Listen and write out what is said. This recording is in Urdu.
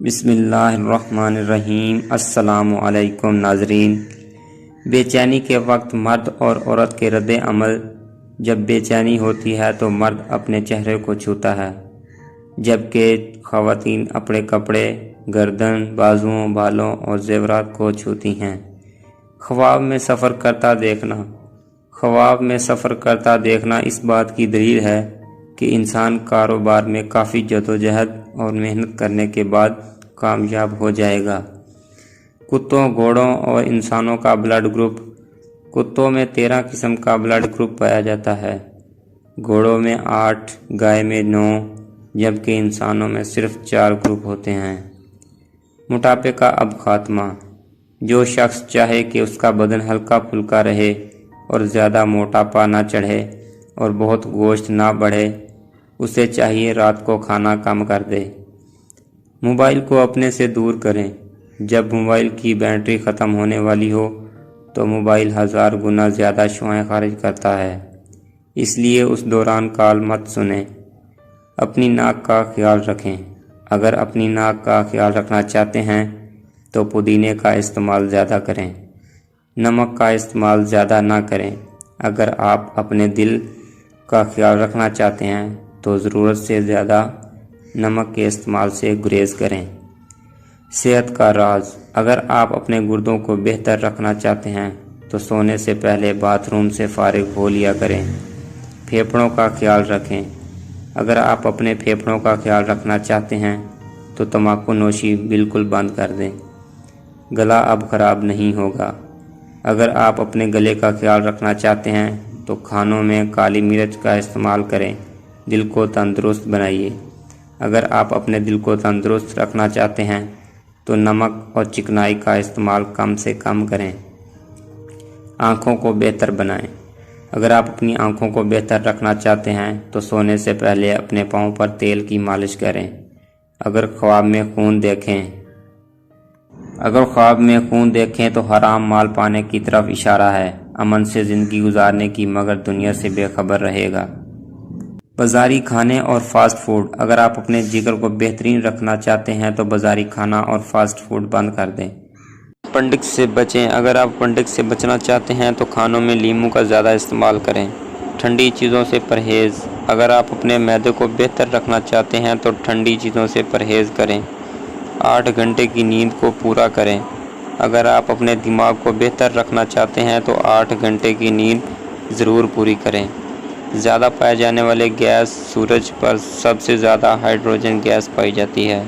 بسم اللہ الرحمن الرحیم۔ السلام علیکم ناظرین۔ بے چینی کے وقت مرد اور عورت کے رد عمل۔ جب بے چینی ہوتی ہے تو مرد اپنے چہرے کو چھوتا ہے، جبکہ خواتین اپنے کپڑے، گردن، بازوؤں، بالوں اور زیورات کو چھوتی ہیں۔ خواب میں سفر کرتا دیکھنا اس بات کی دلیل ہے کہ انسان کاروبار میں کافی جدوجہد اور محنت کرنے کے بعد کامیاب ہو جائے گا۔ کتوں، گھوڑوں اور انسانوں کا بلڈ گروپ۔ کتوں میں 13 قسم کا بلڈ گروپ پایا جاتا ہے، گھوڑوں میں 8، گائے میں 9، جبکہ انسانوں میں صرف 4 گروپ ہوتے ہیں۔ موٹاپے کا اب خاتمہ۔ جو شخص چاہے کہ اس کا بدن ہلکا پھلکا رہے اور زیادہ موٹاپا نہ چڑھے اور بہت گوشت نہ بڑھے، اسے چاہیے رات کو کھانا کم کر دے۔ موبائل کو اپنے سے دور کریں۔ جب موبائل کی بیٹری ختم ہونے والی ہو تو موبائل 1000 گنا زیادہ شعاعیں خارج کرتا ہے، اس لیے اس دوران کال مت سنیں۔ اپنی ناک کا خیال رکھیں۔ اگر اپنی ناک کا خیال رکھنا چاہتے ہیں تو پودینے کا استعمال زیادہ کریں، نمک کا استعمال زیادہ نہ کریں۔ اگر آپ اپنے دل کا خیال رکھنا چاہتے ہیں تو ضرورت سے زیادہ نمک کے استعمال سے گریز کریں۔ صحت کا راز۔ اگر آپ اپنے گردوں کو بہتر رکھنا چاہتے ہیں تو سونے سے پہلے باتھ روم سے فارغ ہو لیا کریں۔ پھیپھڑوں کا خیال رکھیں۔ اگر آپ اپنے پھیپھڑوں کا خیال رکھنا چاہتے ہیں تو تمباکو نوشی بالکل بند کر دیں۔ گلا اب خراب نہیں ہوگا۔ اگر آپ اپنے گلے کا خیال رکھنا چاہتے ہیں تو کھانوں میں کالی مرچ کا استعمال کریں، دل کو تندرست بنائیے۔ اگر آپ اپنے دل کو تندرست رکھنا چاہتے ہیں تو نمک اور چکنائی کا استعمال کم سے کم کریں۔ آنکھوں کو بہتر بنائیں۔ اگر آپ اپنی آنکھوں کو بہتر رکھنا چاہتے ہیں تو سونے سے پہلے اپنے پاؤں پر تیل کی مالش کریں۔ اگر خواب میں خون دیکھیں تو حرام مال پانے کی طرف اشارہ ہے۔ امن سے زندگی گزارنے کی مگر دنیا سے بے خبر رہے گا۔ بازاری کھانے اور فاسٹ فوڈ۔ اگر آپ اپنے جگر کو بہترین رکھنا چاہتے ہیں تو بازاری کھانا اور فاسٹ فوڈ بند کر دیں۔ اپنڈکس سے بچیں۔ اگر آپ اپنڈکس سے بچنا چاہتے ہیں تو کھانوں میں لیموں کا زیادہ استعمال کریں۔ ٹھنڈی چیزوں سے پرہیز۔ اگر آپ اپنے معدے کو بہتر رکھنا چاہتے ہیں تو ٹھنڈی چیزوں سے پرہیز کریں۔ 8 گھنٹے کی نیند کو پورا کریں۔ اگر آپ اپنے دماغ کو بہتر رکھنا چاہتے ہیں تو 8 گھنٹے کی نیند ضرور پوری کریں۔ زیادہ پائے جانے والے گیس۔ سورج پر سب سے زیادہ ہائیڈروجن گیس پائی جاتی ہے۔